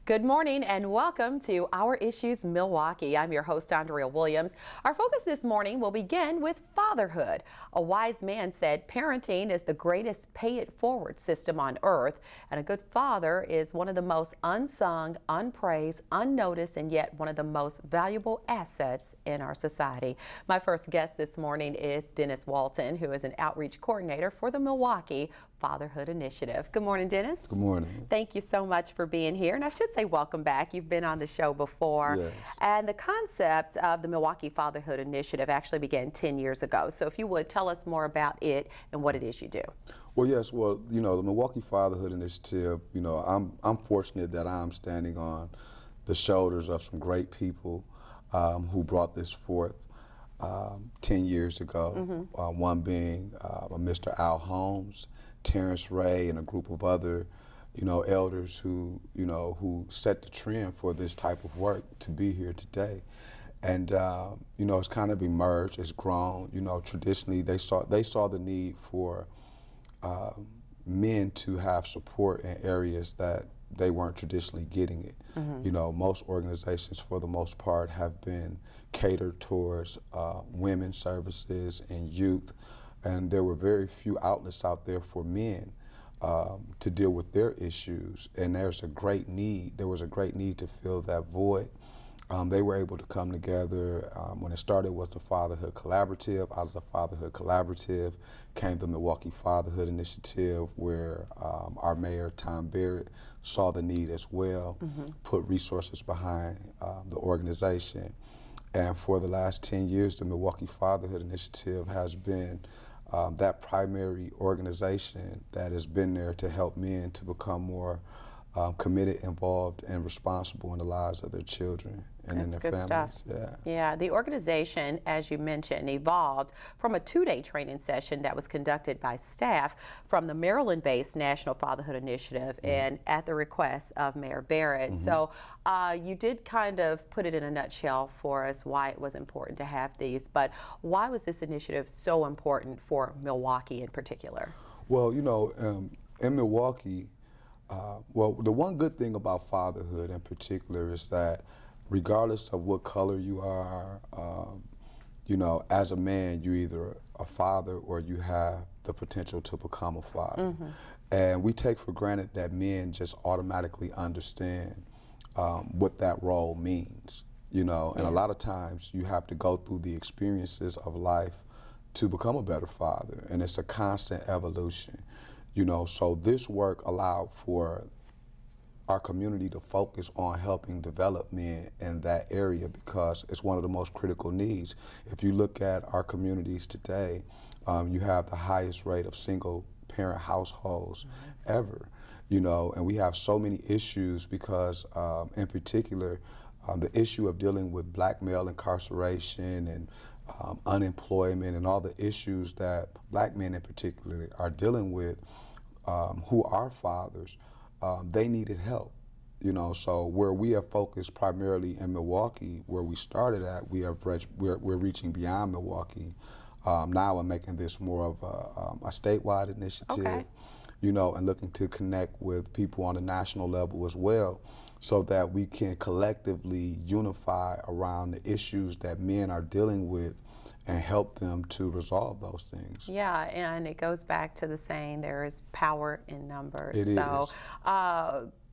Good morning and welcome to Our Issues Milwaukee. I'm your host, Andrea Williams. Our focus this morning will begin with fatherhood. A wise man said parenting is the greatest pay-it-forward system on earth, and a good father is one of the most unsung, unpraised, unnoticed, and yet one of the most valuable assets in our society. My first guest this morning is Dennis Walton, who is an outreach coordinator for the Milwaukee Fatherhood Initiative. Good morning, Dennis. Good morning. Thank you so much for being here. And I should say welcome back. You've been on the show before. Yes. And the concept of the Milwaukee Fatherhood Initiative actually began 10 years ago. So if you would tell us more about it and what it is you do. Well, yes. Well, the Milwaukee Fatherhood Initiative, I'm fortunate that I'm standing on the shoulders of some great people who brought this forth 10 years ago. One being Mr. Al Holmes, Terrence Ray, and a group of other, elders who set the trend for this type of work to be here today. And, it's kind of emerged, it's grown. Traditionally they saw the need for men to have support in areas that they weren't traditionally getting it. Most organizations, for the most part, have been catered towards women's services and youth. And there were very few outlets out there for men to deal with their issues. And there was a great need to fill that void. They were able to come together. When it started was the Fatherhood Collaborative. Out of the Fatherhood Collaborative came the Milwaukee Fatherhood Initiative, where our mayor, Tom Barrett, saw the need as well, put resources behind the organization. And for the last 10 years, the Milwaukee Fatherhood Initiative has been that primary organization that has been there to help men to become more committed, involved, and responsible in the lives of their children and in their families. Stuff. Yeah, the organization, as you mentioned, evolved from a 2-day training session that was conducted by staff from the Maryland-based National Fatherhood Initiative and at the request of Mayor Barrett. So you did kind of put it in a nutshell for us why it was important to have these, but why was this initiative so important for Milwaukee in particular? Well, in Milwaukee, the one good thing about fatherhood in particular is that regardless of what color you are, as a man, you're either a father or you have the potential to become a father. And we take for granted that men just automatically understand what that role means, and a lot of times you have to go through the experiences of life to become a better father, and it's a constant evolution. So this work allowed for our community to focus on helping develop men in that area because it's one of the most critical needs. If you look at our communities today, you have the highest rate of single parent households ever, and we have so many issues because in particular, the issue of dealing with black male incarceration and unemployment and all the issues that black men in particular are dealing with, who are fathers, they needed help. So where we have focused primarily in Milwaukee, where we started at, we're reaching beyond Milwaukee now and making this more of a statewide initiative, and looking to connect with people on the national level as well, so that we can collectively unify around the issues that men are dealing with and help them to resolve those things. Yeah, and it goes back to the saying, there is power in numbers. It is.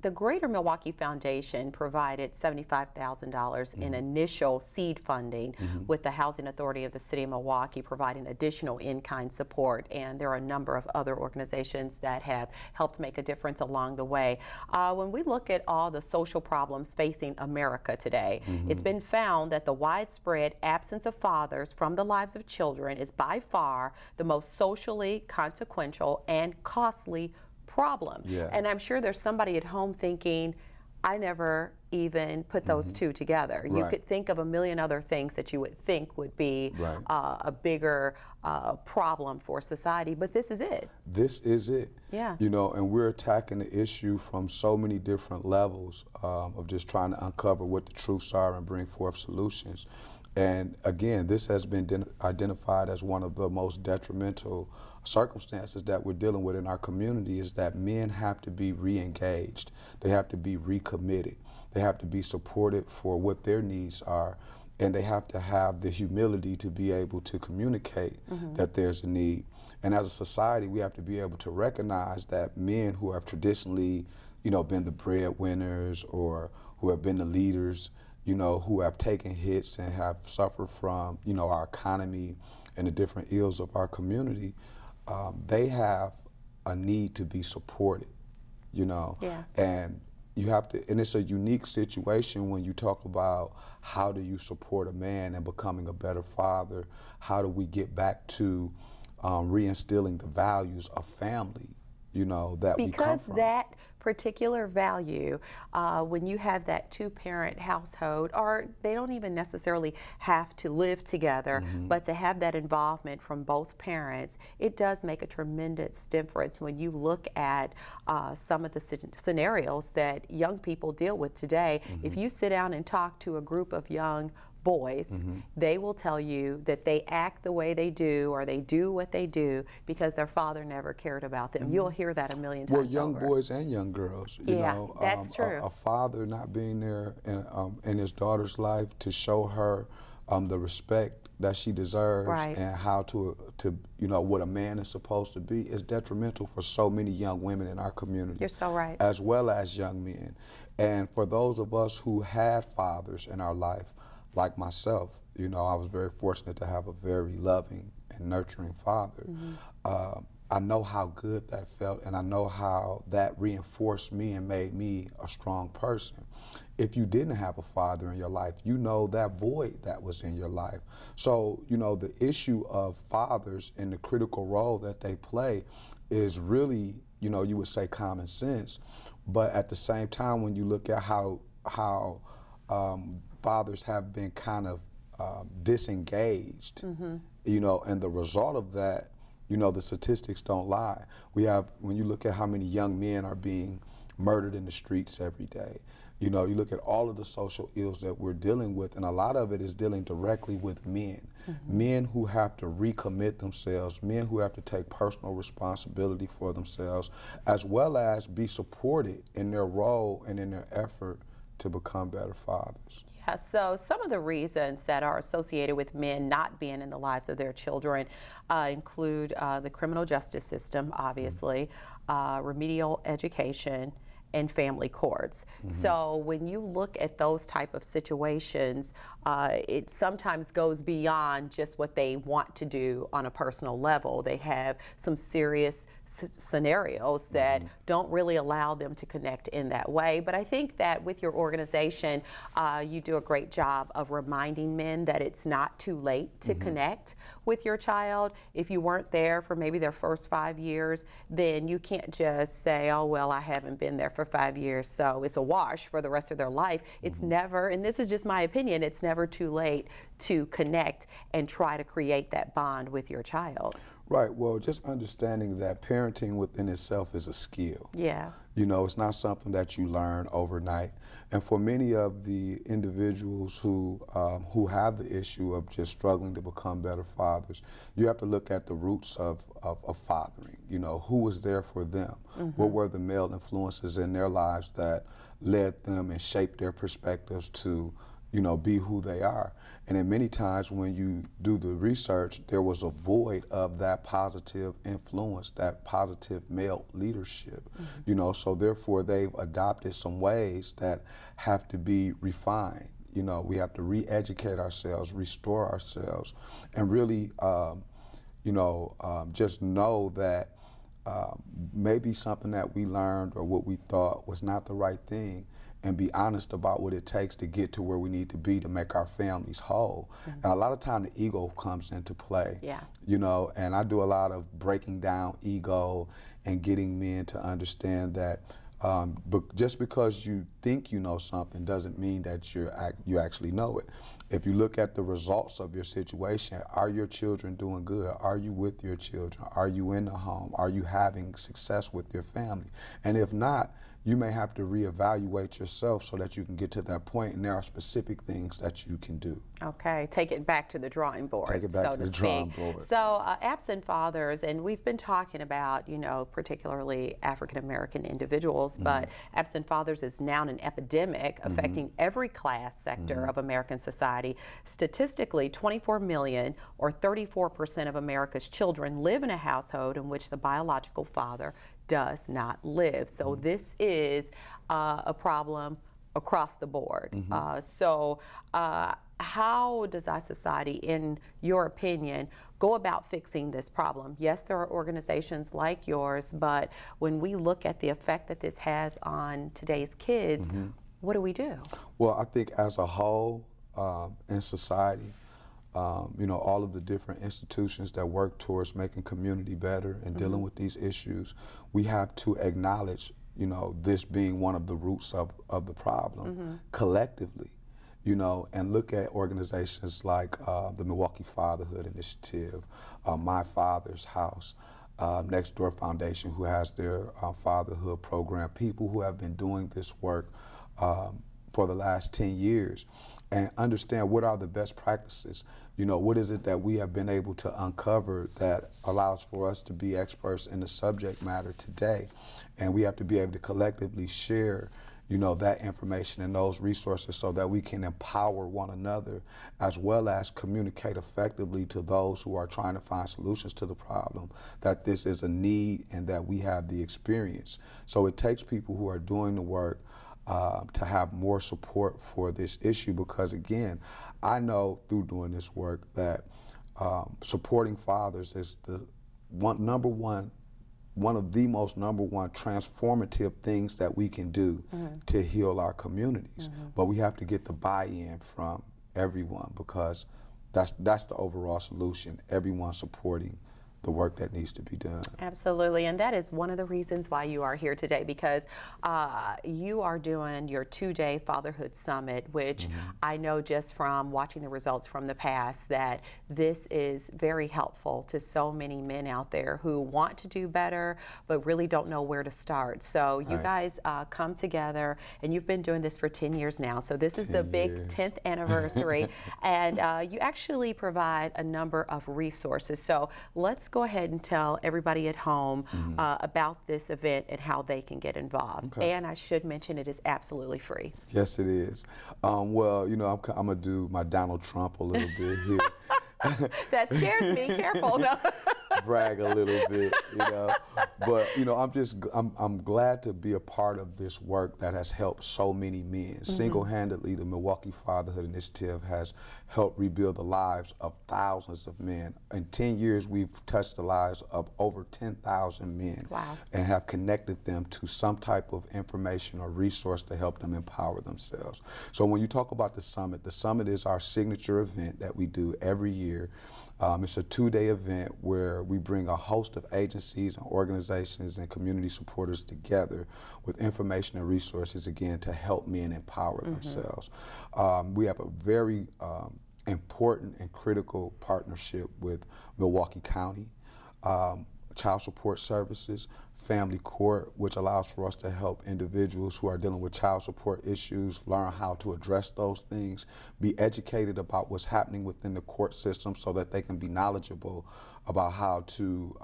The Greater Milwaukee Foundation provided $75,000 in initial seed funding, with the Housing Authority of the City of Milwaukee providing additional in-kind support. And there are a number of other organizations that have helped make a difference along the way. When we look at all the social problems facing America today, it's been found that the widespread absence of fathers from the lives of children is by far the most socially consequential and costly problem. Yeah. And I'm sure there's somebody at home thinking, I never even put those two together. You Right. could think of a million other things that you would think would be Right. a bigger problem for society, but this is it. This is it. Yeah. You know, and we're attacking the issue from so many different levels of just trying to uncover what the truths are and bring forth solutions. And again, this has been identified as one of the most detrimental circumstances that we're dealing with in our community, is that men have to be re-engaged. They have to be recommitted. They have to be supported for what their needs are. And they have to have the humility to be able to communicate that there's a need. And as a society, we have to be able to recognize that men who have traditionally, you know, been the breadwinners or who have been the leaders, you know, who have taken hits and have suffered from, you know, our economy and the different ills of our community, they have a need to be supported, you know. Yeah. And you have to, and it's a unique situation when you talk about how do you support a man in becoming a better father? How do we get back to reinstilling the values of family, you know, that we come from? Because that particular value, when you have that two-parent household, or they don't even necessarily have to live together, but to have that involvement from both parents, it does make a tremendous difference when you look at some of the scenarios that young people deal with today. If you sit down and talk to a group of young boys, they will tell you that they act the way they do or they do what they do because their father never cared about them. You'll hear that a million times Well, young over. boys and young girls, you Yeah, know. that's true. A father not being there in his daughter's life to show her the respect that she deserves, Right. and how to you know, what a man is supposed to be, is detrimental for so many young women in our community. You're so right. As well as young men. And for those of us who had fathers in our life, like myself, you know, I was very fortunate to have a very loving and nurturing father. I know how good that felt, and I know how that reinforced me and made me a strong person. If you didn't have a father in your life, you know that void that was in your life. So, you know, the issue of fathers and the critical role that they play is really, you know, you would say common sense, but at the same time, when you look at how fathers have been kind of disengaged, you know, and the result of that, you know, the statistics don't lie. We have, when you look at how many young men are being murdered in the streets every day, you know, you look at all of the social ills that we're dealing with, and a lot of it is dealing directly with men. Men who have to recommit themselves, men who have to take personal responsibility for themselves, as well as be supported in their role and in their effort to become better fathers. Yeah, so some of the reasons that are associated with men not being in the lives of their children include the criminal justice system, obviously, remedial education, and family courts. So when you look at those type of situations, it sometimes goes beyond just what they want to do on a personal level. They have some serious scenarios that don't really allow them to connect in that way. But I think that with your organization, you do a great job of reminding men that it's not too late to connect with your child. If you weren't there for maybe their first 5 years, then you can't just say, oh, well, I haven't been there for 5 years, so it's a wash for the rest of their life. It's never, and this is just my opinion, it's never too late to connect and try to create that bond with your child. Right, well, just understanding that parenting within itself is a skill. Yeah. You know, it's not something that you learn overnight. And for many of the individuals who have the issue of just struggling to become better fathers, you have to look at the roots of fathering. You know, who was there for them? What were the male influences in their lives that led them and shaped their perspectives to, you know, be who they are? And then many times when you do the research, there was a void of that positive influence, that positive male leadership, you know, so therefore they've adopted some ways that have to be refined. You know, we have to re-educate ourselves, restore ourselves, and really, just know that maybe something that we learned or what we thought was not the right thing, and be honest about what it takes to get to where we need to be to make our families whole. And a lot of time the ego comes into play, you know, and I do a lot of breaking down ego and getting men to understand that But just because you think you know something doesn't mean that you actually know it. If you look at the results of your situation, are your children doing good? Are you with your children? Are you in the home? Are you having success with your family? And if not, you may have to reevaluate yourself so that you can get to that point, and there are specific things that you can do. Okay, take it back to the drawing board. Take it back so to the drawing board. So absent fathers, and we've been talking about, particularly African American individuals, but absent fathers is now an epidemic affecting every class sector of American society. Statistically, 24 million or 34% of America's children live in a household in which the biological father does not live. So this is a problem across the board. How does our society, in your opinion, go about fixing this problem? Yes, there are organizations like yours, but when we look at the effect that this has on today's kids, what do we do? Well, I think as a whole in society, all of the different institutions that work towards making community better and dealing with these issues, we have to acknowledge, this being one of the roots of the problem collectively. And look at organizations like the Milwaukee Fatherhood Initiative, My Father's House, Next Door Foundation, who has their fatherhood program, people who have been doing this work for the last 10 years, and understand what are the best practices. What is it that we have been able to uncover that allows for us to be experts in the subject matter today, and we have to be able to collectively share that information and those resources so that we can empower one another, as well as communicate effectively to those who are trying to find solutions to the problem, that this is a need and that we have the experience. So it takes people who are doing the work to have more support for this issue, because again, I know through doing this work that supporting fathers is the one of the most number one transformative things that we can do to heal our communities. But we have to get the buy-in from everyone, because that's the overall solution, everyone supporting the work that needs to be done. Absolutely, and that is one of the reasons why you are here today, because you are doing your 2-day Fatherhood Summit, which I know just from watching the results from the past that this is very helpful to so many men out there who want to do better but really don't know where to start. So you guys come together, and you've been doing this for 10 years now, so this is the big 10th anniversary, and you actually provide a number of resources. So let's go ahead and tell everybody at home about this event and how they can get involved. Okay. And I should mention it is absolutely free. Yes, it is. Well, I'm going to do my Donald Trump a little bit here. That scares me. Careful. No. Brag a little bit, But, I'm glad to be a part of this work that has helped so many men. Single-handedly, the Milwaukee Fatherhood Initiative has helped rebuild the lives of thousands of men. In 10 years, we've touched the lives of over 10,000 men. Wow. And have connected them to some type of information or resource to help them empower themselves. So when you talk about the summit is our signature event that we do every year. It's a 2-day event where we bring a host of agencies and organizations and community supporters together with information and resources, again, to help men empower themselves. We have a very important and critical partnership with Milwaukee County, Child Support Services, Family Court, which allows for us to help individuals who are dealing with child support issues learn how to address those things, be educated about what's happening within the court system so that they can be knowledgeable about how to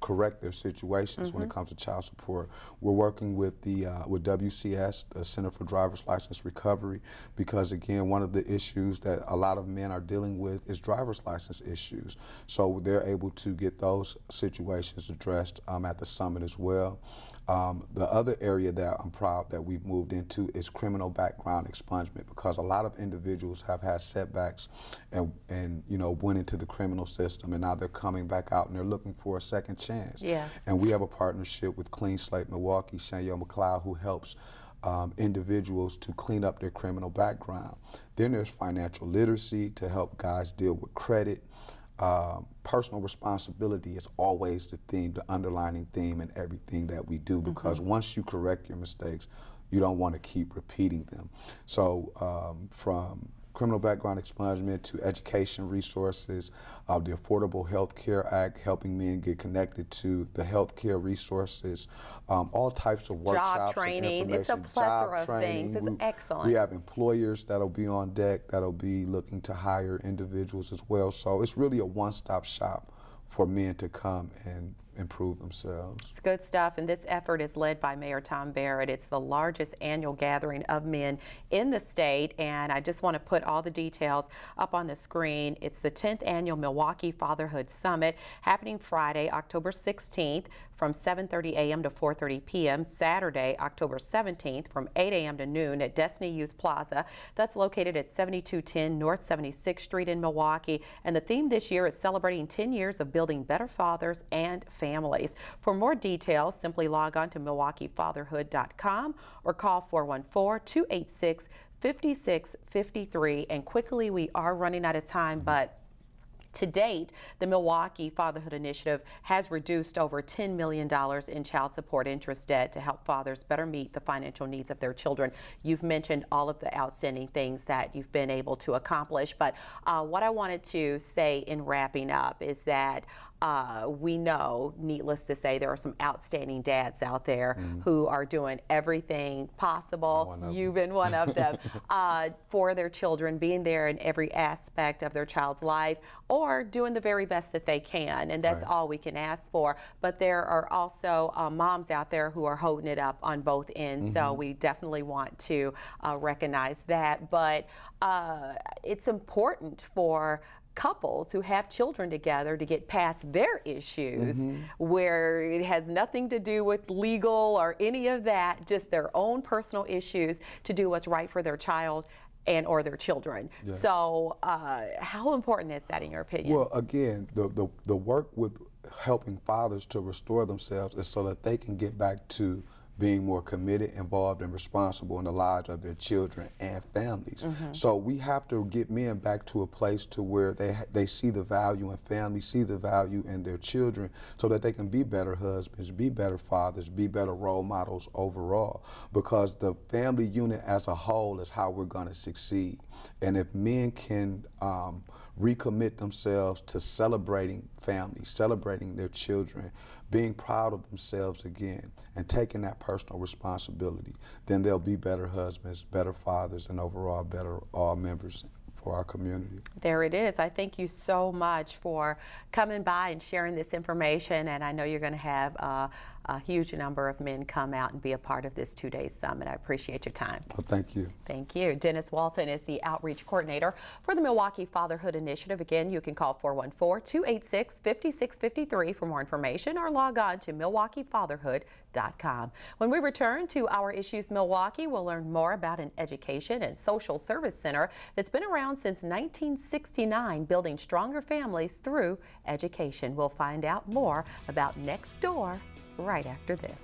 correct their situations when it comes to child support. We're working with with WCS, the Center for Driver's License Recovery, because again, one of the issues that a lot of men are dealing with is driver's license issues. So they're able to get those situations addressed at the summit as well. The other area that I'm proud that we've moved into is criminal background expungement, because a lot of individuals have had setbacks and went into the criminal system, and now they're coming back out and they're looking for a second chance. Yeah. And we have a partnership with Clean Slate Milwaukee, Shanya McLeod, who helps individuals to clean up their criminal background. Then there's financial literacy to help guys deal with credit. personal responsibility is always the theme, the underlining theme in everything that we do, because once you correct your mistakes, you don't want to keep repeating them. So from criminal background expungement to education resources, the Affordable Health Care Act, helping men get connected to the health care resources, all types of workshops, job training. and It's a information, plethora job of things. training. It's excellent. We have employers that'll be on deck that'll be looking to hire individuals as well. So it's really a one-stop shop for men to come and improve themselves. It's good stuff, and this effort is led by Mayor Tom Barrett. It's the largest annual gathering of men in the state, and I just want to put all the details up on the screen. It's the 10th Annual Milwaukee Fatherhood Summit, happening Friday, October 16th from 7:30 a.m. to 4:30 p.m., Saturday, October 17th from 8 a.m. to noon at Destiny Youth Plaza. That's located at 7210 North 76th Street in Milwaukee, and the theme this year is celebrating 10 years of building better fathers and families. For more details, simply log on to MilwaukeeFatherhood.com or call 414-286-5653. And quickly, we are running out of time, but to date, the Milwaukee Fatherhood Initiative has reduced over $10 million in child support interest debt to help fathers better meet the financial needs of their children. You've mentioned all of the outstanding things that you've been able to accomplish, but what I wanted to say in wrapping up is that we know, needless to say, there are some outstanding dads out there who are doing everything possible. You've been one of them for their children, being there in every aspect of their child's life, or doing the very best that they can, and that's all we can ask for. But there are also moms out there who are holding it up on both ends, so we definitely want to recognize that. But it's important for couples who have children together to get past their issues where it has nothing to do with legal or any of that, just their own personal issues, to do what's right for their child and or their children. So how important is that in your opinion? Well, again, the work with helping fathers to restore themselves is so that they can get back to being more committed, involved, and responsible in the lives of their children and families. So we have to get men back to a place to where they see the value in family, see the value in their children, so that they can be better husbands, be better fathers, be better role models overall. Because the family unit as a whole is how we're going to succeed. And if men can recommit themselves to celebrating family, celebrating their children, being proud of themselves again, and taking that personal responsibility, then they'll be better husbands, better fathers, and overall better all members for our community. There it is. I thank you so much for coming by and sharing this information, and I know you're going to have a huge number of men come out and be a part of this two-day summit. I appreciate your time. Well, thank you. Thank you. Dennis Walton is the outreach coordinator for the Milwaukee Fatherhood Initiative. Again, you can call 414-286-5653 for more information, or log on to MilwaukeeFatherhood.com. When we return to Our Issues Milwaukee, we'll learn more about an education and social service center that's been around since 1969, building stronger families through education. We'll find out more about Next Door right after this.